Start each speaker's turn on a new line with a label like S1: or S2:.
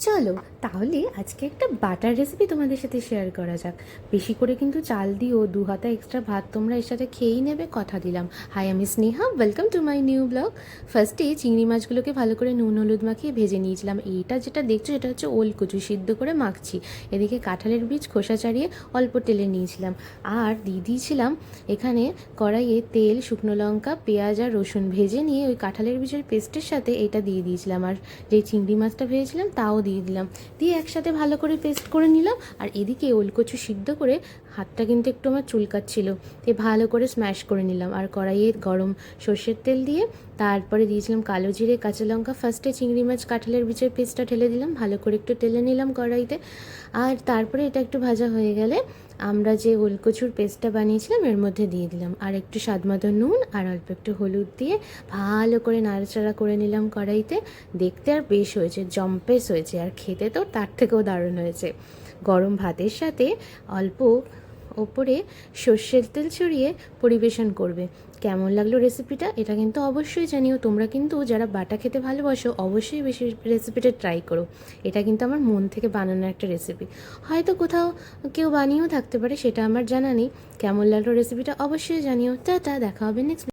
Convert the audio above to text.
S1: চলো তাহলে আজকে একটা বাটার রেসিপি তোমাদের সাথে শেয়ার করা যাক। বেশি করে কিন্তু চাল দিও, 2 হাতা এক্সট্রা ভাত তোমরা এর সাথে খেয়েই নেবে, কথা দিলাম। হাই, আমি Sneha, welcome to my new blog. ফার্স্টে চিংড়ি মাছগুলোকে ভালো করে নুন হলুদ মাখিয়ে ভেজে নিয়েছিলাম। এইটা যেটা দেখছো এটা হচ্ছে ওল কচু, সিদ্ধ করে মাখছি। এদিকে কাঁঠালের বীজ খোসা ছাড়িয়ে অল্প তেলে নিয়েছিলাম, আর দিয়ে দিয়েছিলাম এখানে কড়াইয়ে তেল, শুকনো লঙ্কা, পেঁয়াজ আর রসুন ভেজে নিয়ে ওই কাঁঠালের বীজের পেস্টের সাথে এটা দিয়ে দিয়েছিলাম, আর যে চিংড়ি মাছটা ভেজেছিলাম তাও দিয়ে দিলাম, দিয়ে একসাথে ভালো করে পেস্ট করে নিলাম। আর এদিকে ওলকচু সিদ্ধ করে হাতটা কিন্তু একটু আমার চুলকাচ্ছিল, দিয়ে ভালো করে স্ম্যাশ করে নিলাম। আর কড়াইয়ে গরম সর্ষের তেল দিয়ে তারপরে দিয়েছিলাম কালো জিরে, কাঁচা লঙ্কা। ফার্স্টে চিংড়ি মাছ কাঁঠালের বীজের পেস্টটা ঢেলে দিলাম, ভালো করে একটু টেলে নিলাম কড়াইতে। আর তারপরে এটা একটু ভাজা হয়ে গেলে আমরা যে ওলকচুর পেস্টটা বানিয়েছিলাম এর মধ্যে দিয়ে দিলাম, আর একটু স্বাদমতো নুন আর অল্প একটু হলুদ দিয়ে ভালো করে নাড়াচাড়া করে নিলাম কড়াইতে। দেখতে আর বেশ হয়েছে, জম্পেস হয়েছে, আর খেতে তো তার থেকেও দারুণ হয়েছে। গরম ভাতের সাথে অল্প ওপরে সর্ষের তেল ছড়িয়ে পরিবেশন করবে। কেমন লাগলো রেসিপিটা এটা কিন্তু অবশ্যই জানিও। তোমরা কিন্তু যারা বাটা খেতে ভালোবাসো অবশ্যই বেশি রেসিপিটা ট্রাই করো। এটা কিন্তু আমার মন থেকে বানানো একটা রেসিপি। হয়তো কোথাও কেউ বানিয়েও থাকতে পারে, সেটা আমার জানা নেই। কেমন লাগলো রেসিপিটা অবশ্যই জানিও। টাটা, দেখা হবে নেক্সট।